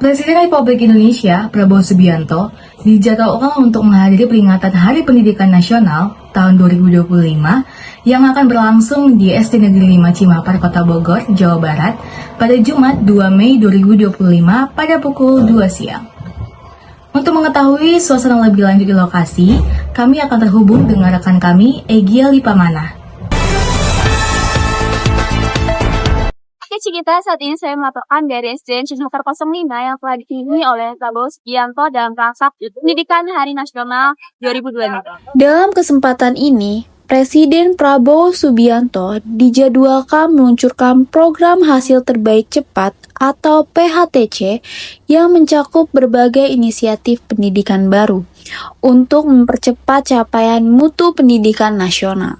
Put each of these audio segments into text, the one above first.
Presiden Republik Indonesia, Prabowo Subianto, dijadwalkan untuk menghadiri peringatan Hari Pendidikan Nasional tahun 2025 yang akan berlangsung di SD Negeri 5 Cimapar, Kota Bogor, Jawa Barat pada Jumat 2 Mei 2025 pada pukul 2 siang. Untuk mengetahui suasana lebih lanjut di lokasi, kami akan terhubung dengan rekan kami, Egya Lipamana. Kita saat ini saya melaporkan dari SDN Cimapar 05 yang telah dipimpin oleh Prabowo Subianto dalam rangka Pendidikan Hari Nasional 2025. Dalam kesempatan ini, Presiden Prabowo Subianto dijadwalkan meluncurkan program hasil terbaik cepat atau PHTC yang mencakup berbagai inisiatif pendidikan baru untuk mempercepat capaian mutu pendidikan nasional.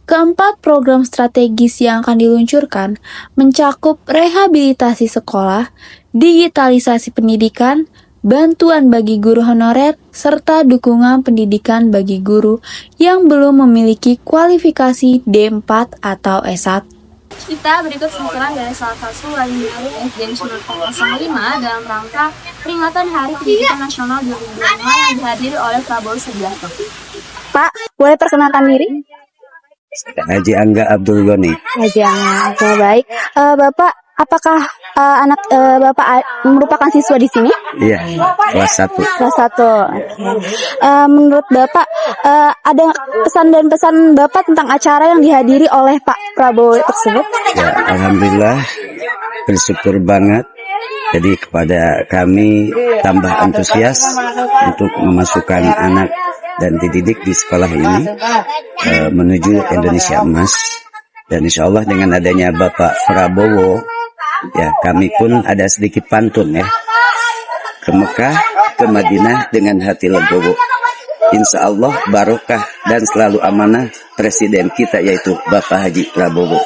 Keempat program strategis yang akan diluncurkan mencakup rehabilitasi sekolah, digitalisasi pendidikan, bantuan bagi guru honorer, serta dukungan pendidikan bagi guru yang belum memiliki kualifikasi D4 atau S1. Kita berikut sentuhan dari salah satu wali murid SDN Cimapar 05 dalam rangka peringatan Hari Pendidikan Nasional 2025 yang dihadiri oleh Prabowo Subianto. Pak, boleh perkenalkan diri? Haji Angga Abdul Goni. Haji Angga, oke, baik. Bapak, apakah anak Bapak merupakan siswa di sini? Iya, kelas 1. Kelas 1. Menurut Bapak, ada pesan dan pesan Bapak tentang acara yang dihadiri oleh Pak Prabowo tersebut? Ya, alhamdulillah bersyukur banget. Jadi kepada kami tambah antusias untuk memasukkan anak dan dididik di sekolah ini menuju Indonesia Emas. Dan insya Allah dengan adanya Bapak Prabowo, ya kami pun ada sedikit pantun ya, ke Mekah, ke Madinah dengan hati legowo. Insya Allah barokah dan selalu amanah Presiden kita yaitu Bapak Haji Prabowo.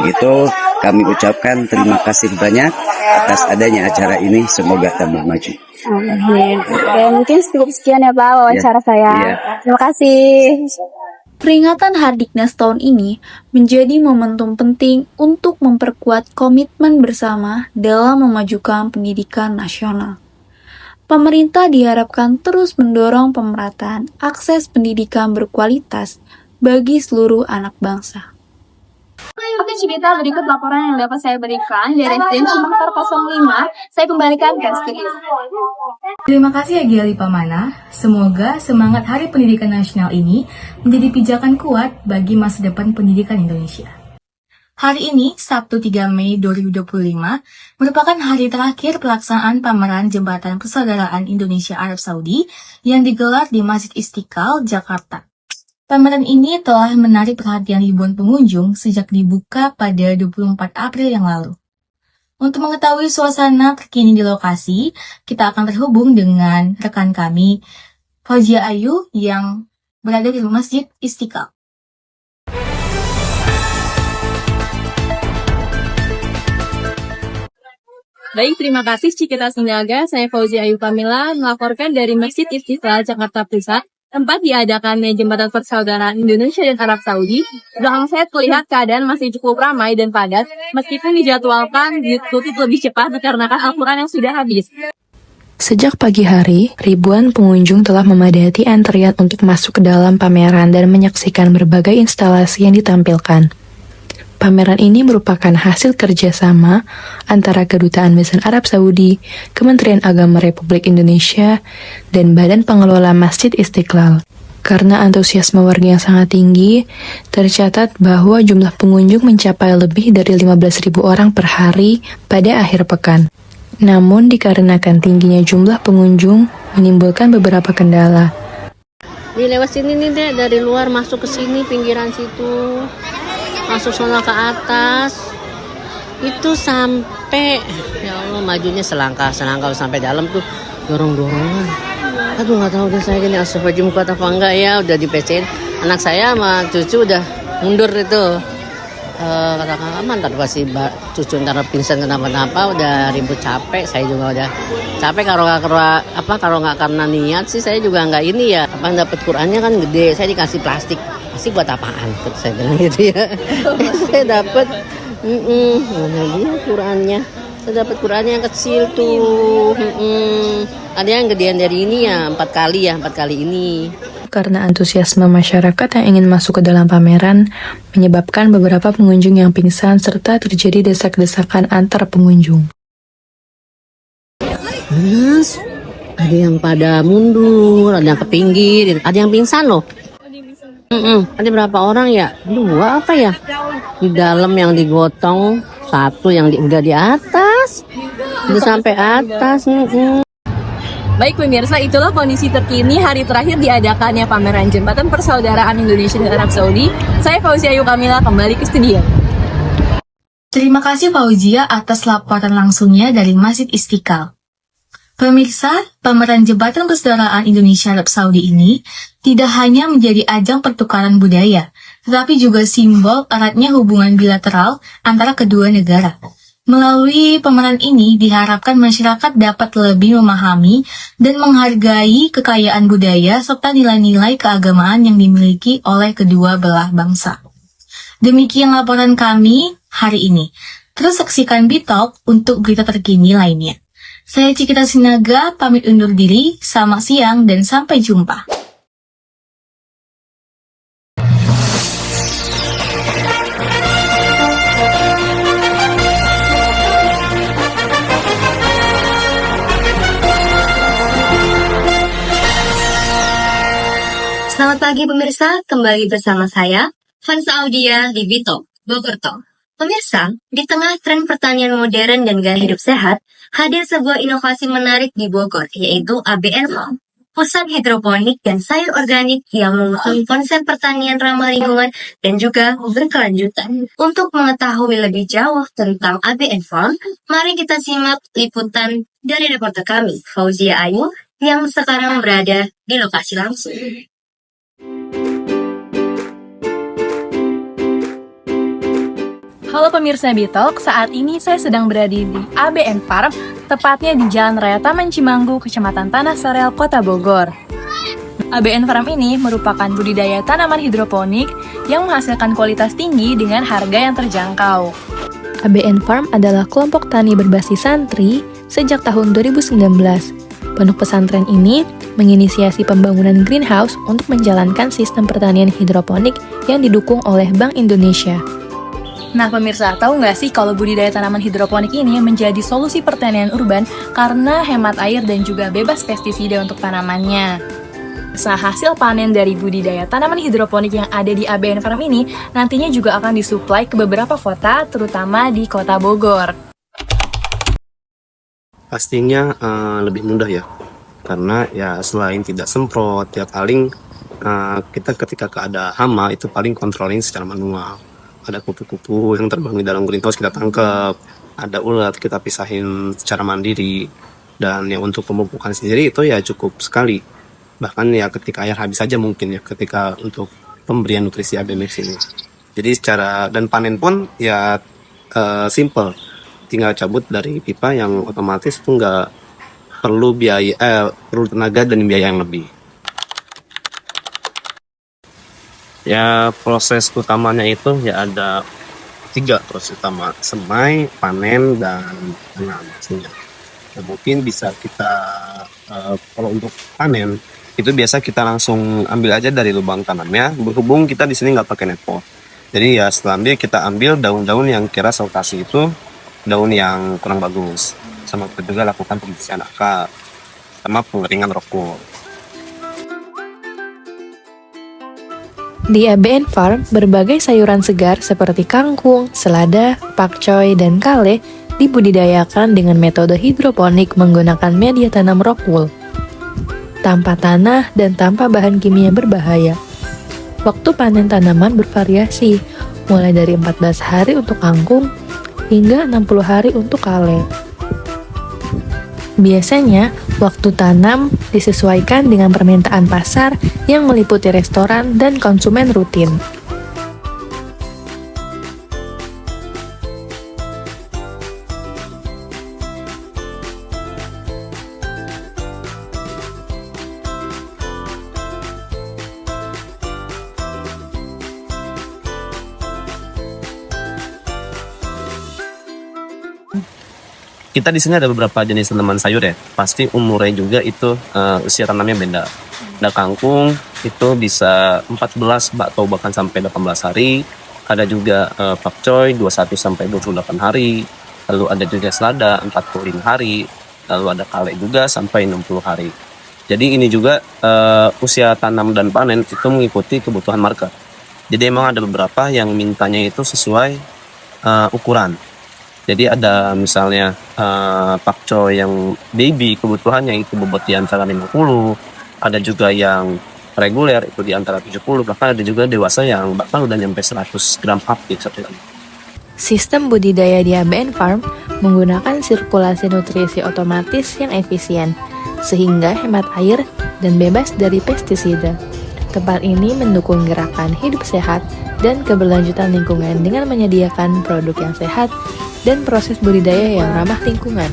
Begitu kami ucapkan terima kasih banyak atas adanya acara ini, semoga tambah maju. Amin. Oke, mungkin cukup sekian ya Pak wawancara saya. Terima kasih. Peringatan Hardiknas tahun ini menjadi momentum penting untuk memperkuat komitmen bersama dalam memajukan pendidikan nasional. Pemerintah diharapkan terus mendorong pemerataan akses pendidikan berkualitas bagi seluruh anak bangsa. Oke, Cikita, berikut laporan yang dapat saya berikan dari SDN Cimapar 05. Saya kembalikan ke studio. Terima kasih Egya Lipamana. Semoga semangat Hari Pendidikan Nasional ini menjadi pijakan kuat bagi masa depan pendidikan Indonesia. Hari ini, Sabtu 3 Mei 2025, merupakan hari terakhir pelaksanaan pameran Jembatan Persaudaraan Indonesia Arab Saudi yang digelar di Masjid Istiqlal, Jakarta. Pameran ini telah menarik perhatian ribuan pengunjung sejak dibuka pada 24 April yang lalu. Untuk mengetahui suasana terkini di lokasi, kita akan terhubung dengan rekan kami, Fauzia Ayu, yang berada di Masjid Istiqlal. Baik, terima kasih Cikita Sinaga. Saya Fauzia Ayu Pamela melaporkan dari Masjid Istiqlal, Jakarta Pusat, tempat diadakannya Jembatan Persaudaraan Indonesia dan Arab Saudi. Belakang saya terlihat keadaan masih cukup ramai dan padat, meskipun dijadwalkan ditutup lebih cepat dikarenakan Al-Quran yang sudah habis. Sejak pagi hari, ribuan pengunjung telah memadati antrian untuk masuk ke dalam pameran dan menyaksikan berbagai instalasi yang ditampilkan. Pameran ini merupakan hasil kerjasama antara Kedutaan Besar Arab Saudi, Kementerian Agama Republik Indonesia, dan Badan Pengelola Masjid Istiqlal. Karena antusiasme warga yang sangat tinggi, tercatat bahwa jumlah pengunjung mencapai lebih dari 15.000 orang per hari pada akhir pekan. Namun dikarenakan tingginya jumlah pengunjung menimbulkan beberapa kendala. Di lewat sini nih deh, dari luar masuk ke sini pinggiran situ. Masuk sana ke atas itu sampai ya Allah majunya selangkah sampai dalam tuh dorong-dorongan. Aduh nggak tahu udah saya gini astagfirullahaladzim kuat apa enggak ya, udah dipecein anak saya sama cucu udah mundur itu. Kata aman ntar pasti cucu ntar pingsan kenapa-napa, udah ribut capek, saya juga udah capek kalau nggak karena niat sih saya juga nggak ini ya, dapat Qurannya kan gede, saya dikasih plastik buat apaan? Terus saya bilang gitu ya. Saya dapat mana dia Qurannya. Saya dapat Quran yang kecil tuh. Ada yang gedean dari ini ya, 4 kali ini. Karena antusiasme masyarakat yang ingin masuk ke dalam pameran menyebabkan beberapa pengunjung yang pingsan serta terjadi desak-desakan antar pengunjung. Mas, ada yang pada mundur, ada yang ke pinggir, ada yang pingsan loh. Ada berapa orang ya? 2 apa ya? Di dalam yang digotong, 1 yang udah di atas, udah sampai atas. Baik pemirsa, itulah kondisi terkini hari terakhir diadakannya pameran Jembatan Persaudaraan Indonesia dan Arab Saudi. Saya Fauzia Ayu Kamila kembali ke studio. Terima kasih Fauzia atas laporan langsungnya dari Masjid Istiqlal. Pemirsa, pameran Jembatan Persaudaraan Indonesia Arab Saudi ini tidak hanya menjadi ajang pertukaran budaya, tetapi juga simbol eratnya hubungan bilateral antara kedua negara. Melalui pameran ini diharapkan masyarakat dapat lebih memahami dan menghargai kekayaan budaya serta nilai-nilai keagamaan yang dimiliki oleh kedua belah bangsa. Demikian laporan kami hari ini. Terus saksikan Bitalk untuk berita terkini lainnya. Saya Cikita Sinaga, pamit undur diri, selamat siang dan sampai jumpa. Selamat pagi pemirsa, kembali bersama saya, Fansa Audia di Bitalk, Bogor Talk. Pemirsa, di tengah tren pertanian modern dan gaya hidup sehat, hadir sebuah inovasi menarik di Bogor, yaitu ABN Farm, pusat hidroponik dan sayur organik yang mengusung konsep pertanian ramah lingkungan dan juga berkelanjutan. Untuk mengetahui lebih jauh tentang ABN Farm, mari kita simak liputan dari reporter kami, Fauzia Ayu, yang sekarang berada di lokasi langsung. Halo pemirsa Bitalk, saat ini saya sedang berada di ABN Farm, tepatnya di Jalan Raya Taman Cimanggu, Kecamatan Tanah Sorel, Kota Bogor. ABN Farm ini merupakan budidaya tanaman hidroponik yang menghasilkan kualitas tinggi dengan harga yang terjangkau. ABN Farm adalah kelompok tani berbasis santri sejak tahun 2019. Pondok pesantren ini menginisiasi pembangunan greenhouse untuk menjalankan sistem pertanian hidroponik yang didukung oleh Bank Indonesia. Nah pemirsa, tahu nggak sih kalau budidaya tanaman hidroponik ini menjadi solusi pertanian urban karena hemat air dan juga bebas pestisida untuk tanamannya. Nah, hasil panen dari budidaya tanaman hidroponik yang ada di ABN Farm ini nantinya juga akan disuplai ke beberapa kota, terutama di Kota Bogor. Pastinya lebih mudah ya, karena ya selain tidak semprot, ya paling kita ketika ada hama itu paling controlling secara manual. Ada kupu-kupu yang terbang di dalam greenhouse kita tangkap, ada ulat kita pisahin secara mandiri, dan ya untuk pemupukan sendiri itu ya cukup sekali. Bahkan ya ketika air habis saja mungkin ya ketika untuk pemberian nutrisi ABMX ini. Jadi secara dan panen pun ya simple, tinggal cabut dari pipa yang otomatis itu nggak perlu biaya, perlu tenaga dan biaya yang lebih. Ya proses utamanya itu ya ada 3 proses utama: semai, panen, dan tanam. Nah, mungkin bisa kita kalau untuk panen itu biasa kita langsung ambil aja dari lubang tanamnya. Berhubung kita di sini nggak pakai net pot, jadi ya setelah kita ambil daun-daun yang kira sautasi itu daun yang kurang bagus, sama kita juga lakukan pembersihan akar sama pengeringan rokok. Di ABN Farm, berbagai sayuran segar seperti kangkung, selada, pakcoy, dan kale dibudidayakan dengan metode hidroponik menggunakan media tanam rock wool, tanpa tanah dan tanpa bahan kimia berbahaya. Waktu panen tanaman bervariasi, mulai dari 14 hari untuk kangkung hingga 60 hari untuk kale. Biasanya, waktu tanam disesuaikan dengan permintaan pasar yang meliputi restoran dan konsumen rutin. kita di sini ada beberapa jenis tanaman sayur ya. Pasti umurnya juga itu usia tanamnya beda. Ada kangkung itu bisa 14 atau bahkan sampai 18 hari. Ada juga pakcoy 21 sampai 28 hari. Lalu ada juga selada 45 hari. Lalu ada kale juga sampai 60 hari. Jadi ini juga usia tanam dan panen itu mengikuti kebutuhan market. Jadi emang ada beberapa yang mintanya itu sesuai ukuran. Jadi ada misalnya pakcoy yang baby kebutuhannya itu bobot di antara 50, ada juga yang reguler itu di antara 70, bahkan ada juga dewasa yang bahkan udah nyampe 100 gram up gitu. Sistem budidaya di ABN Farm menggunakan sirkulasi nutrisi otomatis yang efisien, sehingga hemat air dan bebas dari pestisida. Tempat ini mendukung gerakan hidup sehat dan keberlanjutan lingkungan dengan menyediakan produk yang sehat dan proses budidaya yang ramah lingkungan.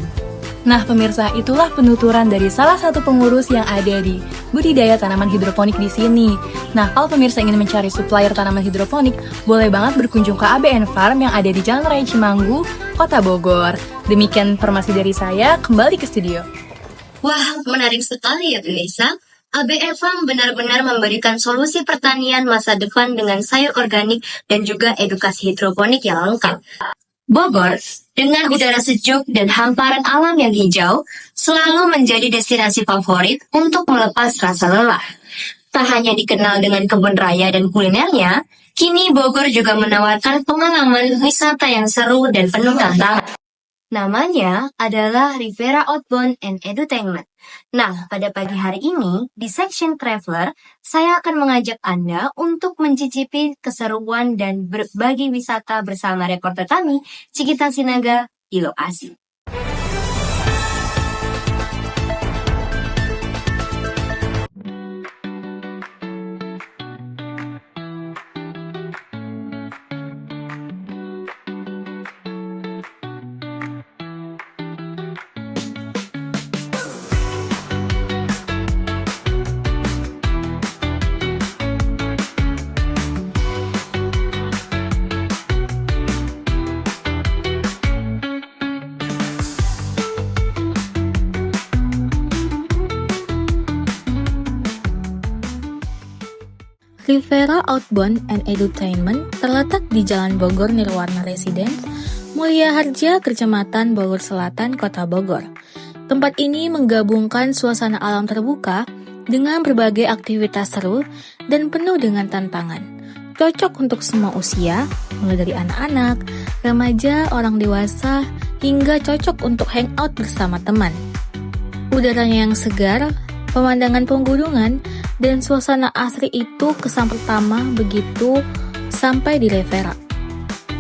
Nah pemirsa, itulah penuturan dari salah satu pengurus yang ada di budidaya tanaman hidroponik di sini. Nah, kalau pemirsa ingin mencari supplier tanaman hidroponik, boleh banget berkunjung ke ABN Farm yang ada di Jalan Raya Cimanggu, Kota Bogor. Demikian informasi dari saya, kembali ke studio. Wah, menarik sekali ya pemirsa. ABN Farm benar-benar memberikan solusi pertanian masa depan dengan sayur organik dan juga edukasi hidroponik yang lengkap. Bogor, dengan udara sejuk dan hamparan alam yang hijau, selalu menjadi destinasi favorit untuk melepas rasa lelah. Tak hanya dikenal dengan kebun raya dan kulinernya, kini Bogor juga menawarkan pengalaman wisata yang seru dan penuh tantangan. Namanya adalah Rivera Outbound and Edutainment. Nah, pada pagi hari ini, di section Traveler, saya akan mengajak Anda untuk mencicipi keseruan dan berbagi wisata bersama reporter kami, Cikita Sinaga, di lokasi. Rivera Outbound and Edutainment terletak di Jalan Bogor Nirwana Residence, Mulia Harja, Kecamatan Bogor Selatan, Kota Bogor. Tempat ini menggabungkan suasana alam terbuka dengan berbagai aktivitas seru dan penuh dengan tantangan. Cocok untuk semua usia, mulai dari anak-anak, remaja, orang dewasa, hingga cocok untuk hangout bersama teman. Udaranya yang segar, pemandangan pegunungan, dan suasana asri itu kesan pertama begitu sampai di Rivera.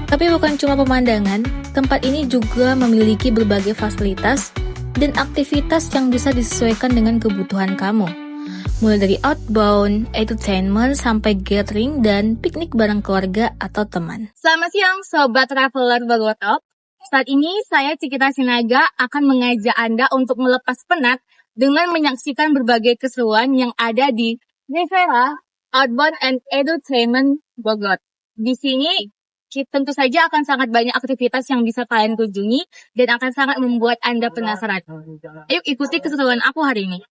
Tapi bukan cuma pemandangan, tempat ini juga memiliki berbagai fasilitas dan aktivitas yang bisa disesuaikan dengan kebutuhan kamu. Mulai dari outbound, entertainment, sampai gathering dan piknik bareng keluarga atau teman. Selamat siang Sobat Traveler Bogor Top. Saat ini saya Cikita Sinaga akan mengajak Anda untuk melepas penat dengan menyaksikan berbagai keseruan yang ada di Rivera Outbound and Edutainment Bogor. Di sini tentu saja akan sangat banyak aktivitas yang bisa kalian kunjungi dan akan sangat membuat Anda penasaran. Ayo ikuti keseruan aku hari ini.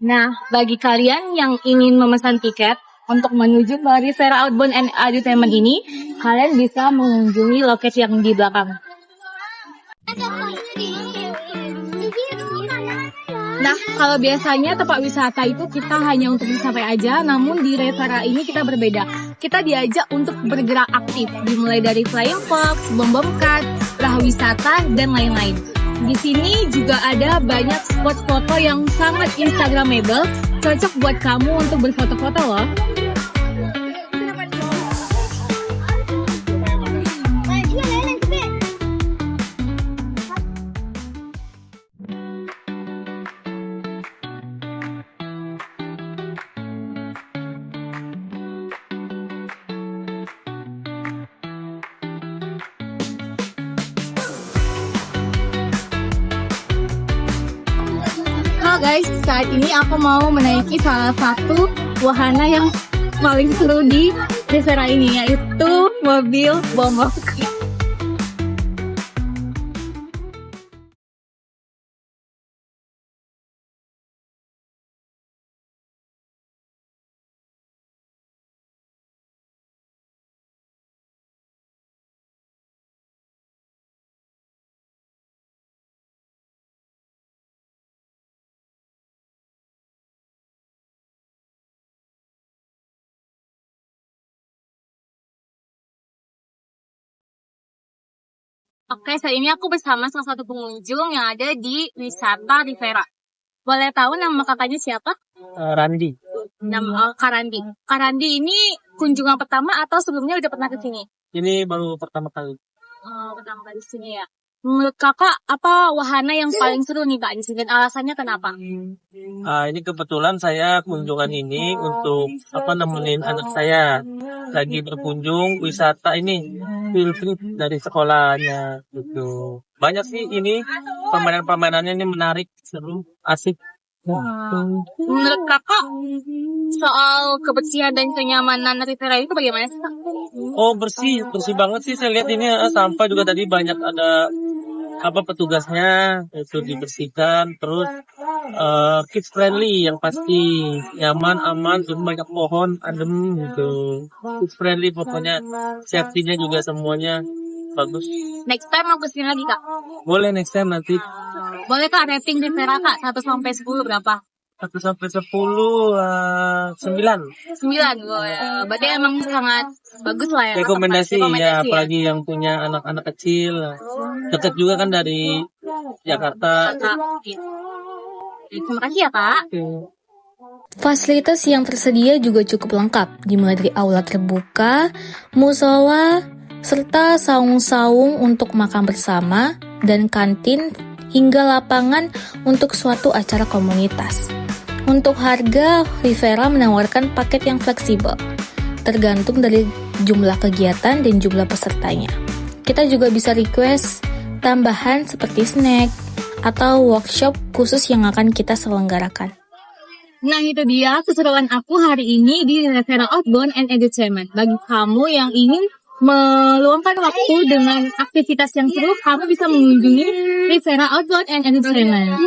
Nah, bagi kalian yang ingin memesan tiket untuk menuju ke Rivera Outbound and Edutainment ini, kalian bisa mengunjungi loket yang di belakang. Nah, kalau biasanya tempat wisata itu kita hanya untuk sampai aja, namun di Rivera ini kita berbeda. Kita diajak untuk bergerak aktif, dimulai dari flying fox, bom kart, perahu wisata, dan lain-lain. Di sini juga ada banyak spot foto yang sangat instagramable, cocok buat kamu untuk berfoto-foto loh. Halo guys, saat ini aku mau menaiki salah satu wahana yang paling seru di Rivera ini, yaitu mobil bom. Oke, saat ini aku bersama salah satu pengunjung yang ada di wisata Rivera. Boleh tahu nama kakaknya siapa? Randi. Nama Karandi. Karandi ini kunjungan pertama atau sebelumnya udah pernah ke sini? Ini baru pertama kali. Pertama kali di sini ya. Menurut kakak, apa wahana yang paling seru nih kak di sini dan alasannya kenapa? Ini kebetulan saya kunjungan ini untuk nemenin anak saya lagi berkunjung wisata ini field trip dari sekolahnya gitu. Banyak sih ini permainan-permainannya ini menarik, seru, asik. Menurut kakak, soal kebersihan dan kenyamanan Rivera itu bagaimana sih kak? Oh, bersih banget sih, saya lihat ini sampah juga tadi banyak ada petugasnya itu dibersihkan, terus kids friendly yang pasti, nyaman, aman, dan banyak pohon adem gitu. Kids friendly pokoknya, safety-nya juga semuanya bagus. Next time mau kesini lagi kak? Boleh next time nanti. Boleh kak rating Rivera kak 1 sampai 10 berapa? 1 sampai 10, 9. 9, berarti emang sangat bagus lah ya. Rekomendasi ya, ya. apalagi yang punya anak-anak kecil. Dekat juga kan dari Jakarta. Terima kasih ya kak. Fasilitas yang tersedia juga cukup lengkap, dimulai dari aula terbuka, musola, serta saung-saung untuk makan bersama, dan kantin hingga lapangan untuk suatu acara komunitas. Untuk harga, Rivera menawarkan paket yang fleksibel, tergantung dari jumlah kegiatan dan jumlah pesertanya. Kita juga bisa request tambahan seperti snack atau workshop khusus yang akan kita selenggarakan. Nah itu dia keseruan aku hari ini di Rivera Outbound and Entertainment. Bagi kamu yang ingin meluangkan waktu dengan aktivitas yang seru, kamu bisa mengunjungi Rivera Outbound and Entertainment.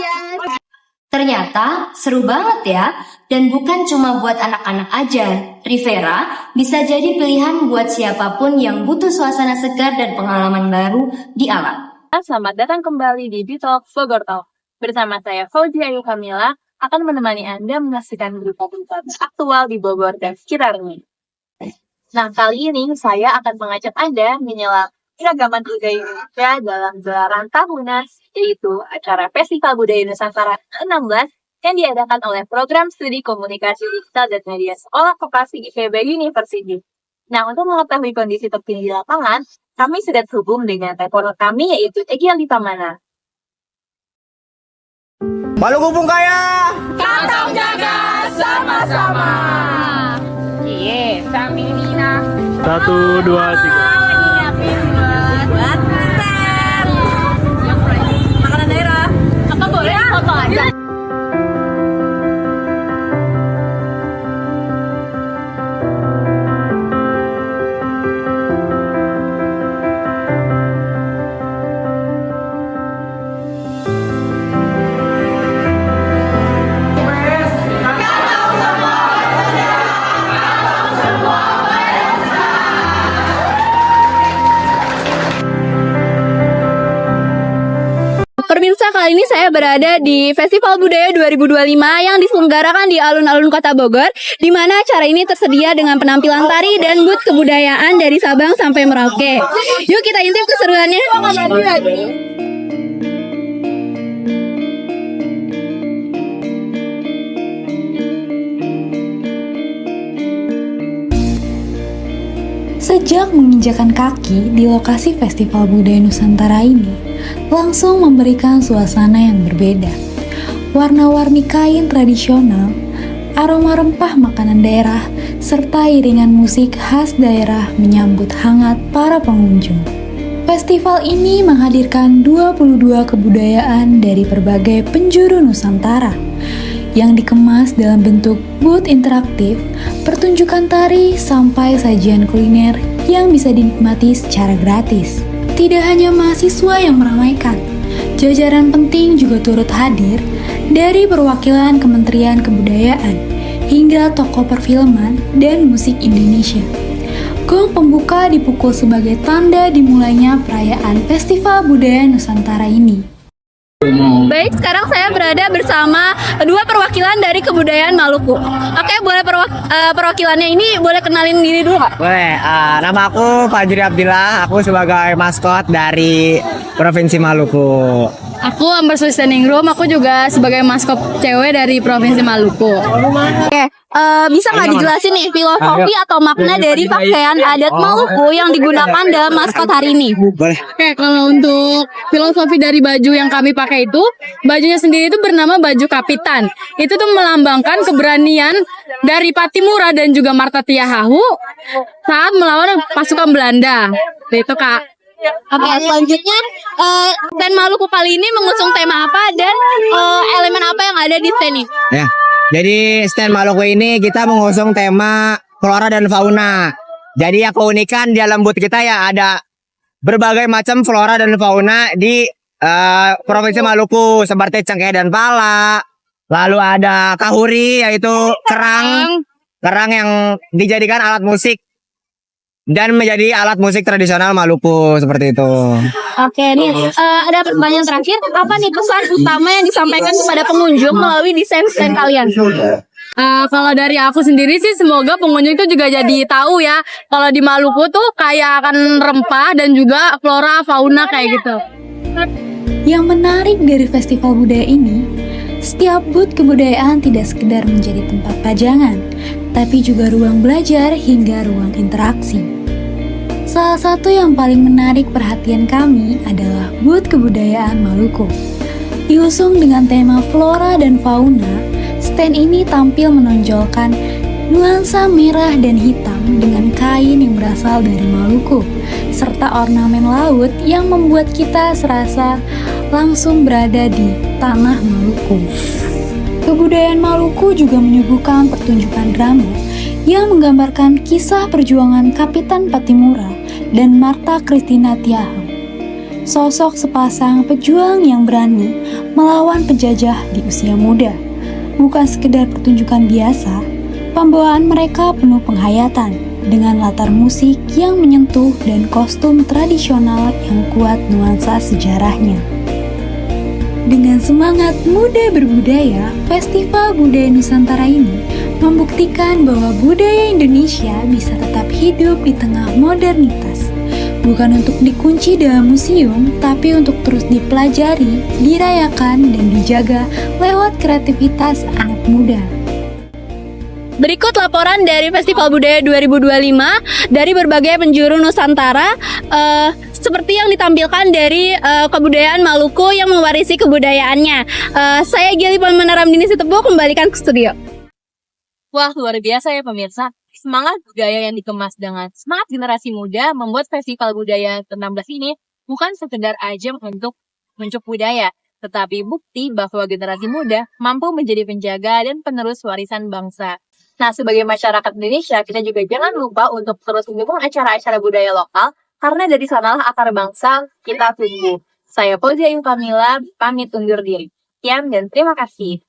Ternyata seru banget ya, dan bukan cuma buat anak-anak aja. Rivera bisa jadi pilihan buat siapapun yang butuh suasana segar dan pengalaman baru di alam. Selamat datang kembali di Bitalk Bogor Talk. Bersama saya Fauzia Ayu Kamila akan menemani Anda menyaksikan berita-berita aktual di Bogor dan sekitarnya. Nah, kali ini saya akan mengajak Anda menyelam keragaman budaya Indonesia dalam gelaran tahunan, yaitu acara Festival Budaya Nusantara 16 yang diadakan oleh Program Studi Komunikasi Digital dan Media Sekolah Vokasi IPB University. Nah, untuk mengetahui kondisi terkini di lapangan, kami sudah terhubung dengan reporter kami, yaitu Egi Alipamana. Maluku Kaya! Kantong jaga sama-sama! Iya, Saminina. 1, 2, 3. Buat stand. Makanan daerah. Apa boleh foto aja? Pemirsa, kali ini saya berada di Festival Budaya 2025 yang diselenggarakan di alun-alun Kota Bogor, di mana acara ini tersedia dengan penampilan tari dan booth kebudayaan dari Sabang sampai Merauke. Yuk kita intip keseruannya. Sejak menginjakan kaki di lokasi Festival Budaya Nusantara ini, langsung memberikan suasana yang berbeda. Warna-warni kain tradisional, aroma rempah makanan daerah, serta iringan musik khas daerah menyambut hangat para pengunjung. Festival ini menghadirkan 22 kebudayaan dari berbagai penjuru Nusantara yang dikemas dalam bentuk booth interaktif, pertunjukan tari, sampai sajian kuliner yang bisa dinikmati secara gratis. Tidak hanya mahasiswa yang meramaikan, jajaran penting juga turut hadir dari perwakilan Kementerian Kebudayaan hingga tokoh perfilman dan musik Indonesia. Gong pembuka dipukul sebagai tanda dimulainya perayaan Festival Budaya Nusantara ini. Baik, sekarang saya berada bersama dua perwakilan dari kebudayaan Maluku. Oke, boleh perwakilannya ini boleh kenalin diri dulu Kak? Boleh, nama aku Fajri Abdillah. Aku sebagai maskot dari Provinsi Maluku. Aku Amber Sulistianingrum, aku juga sebagai maskot cewek dari Provinsi Maluku. Oke, bisa nggak dijelasin nih filosofi atau makna dari pakaian adat Maluku yang digunakan dalam maskot hari ini? Boleh. Oke, kalau untuk filosofi dari baju yang kami pakai itu, bajunya sendiri itu bernama baju kapitan. Itu tuh melambangkan keberanian dari Patimura dan juga Marta Tiahahu saat melawan pasukan Belanda. Itu Kak. Oke, selanjutnya stand Maluku kali ini mengusung tema apa dan elemen apa yang ada di stand ini? Ya, jadi stand Maluku ini kita mengusung tema flora dan fauna. Jadi yang keunikan di dalam booth kita ya ada berbagai macam flora dan fauna di Provinsi Maluku seperti cengkeh dan pala. Lalu ada kahuri yaitu kerang yang dijadikan alat musik dan menjadi alat musik tradisional Maluku seperti itu. Oke, nih ada pertanyaan terakhir. Apa nih pesan utama yang disampaikan kepada pengunjung melalui desain stand kalian? Kalau dari aku sendiri sih semoga pengunjung itu juga jadi tahu ya kalau di Maluku tuh kayak akan rempah dan juga flora fauna kayak gitu. Yang menarik dari festival budaya ini, setiap booth kebudayaan tidak sekedar menjadi tempat pajangan, tapi juga ruang belajar hingga ruang interaksi. Salah satu yang paling menarik perhatian kami adalah booth kebudayaan Maluku. Diusung dengan tema flora dan fauna, stand ini tampil menonjolkan nuansa merah dan hitam dengan kain yang berasal dari Maluku, serta ornamen laut yang membuat kita serasa langsung berada di tanah Maluku. Kebudayaan Maluku juga menyuguhkan pertunjukan drama yang menggambarkan kisah perjuangan Kapitan Patimura dan Marta Christina Tiahahu. Sosok sepasang pejuang yang berani melawan penjajah di usia muda. Bukan sekedar pertunjukan biasa, pembawaan mereka penuh penghayatan dengan latar musik yang menyentuh dan kostum tradisional yang kuat nuansa sejarahnya. Dengan semangat muda berbudaya, Festival Budaya Nusantara ini membuktikan bahwa budaya Indonesia bisa tetap hidup di tengah modernitas. Bukan untuk dikunci dalam museum, tapi untuk terus dipelajari, dirayakan, dan dijaga lewat kreativitas anak muda. Berikut laporan dari Festival Budaya 2025 dari berbagai penjuru Nusantara. Seperti yang ditampilkan dari kebudayaan Maluku yang mewarisi kebudayaannya. Saya Gili Pamanaramdini Sitepu kembalikan ke studio. Wah, luar biasa ya pemirsa. Semangat budaya yang dikemas dengan semangat generasi muda membuat Festival Budaya ke-16 ini bukan sekedar ajang untuk mencuk budaya, tetapi bukti bahwa generasi muda mampu menjadi penjaga dan penerus warisan bangsa. Nah, sebagai masyarakat Indonesia, kita juga jangan lupa untuk terus mendukung acara-acara budaya lokal, karena dari sanalah akar bangsa kita tumbuh. Saya Fauzia Ayu Kamila, pamit undur diri. Sekian dan terima kasih.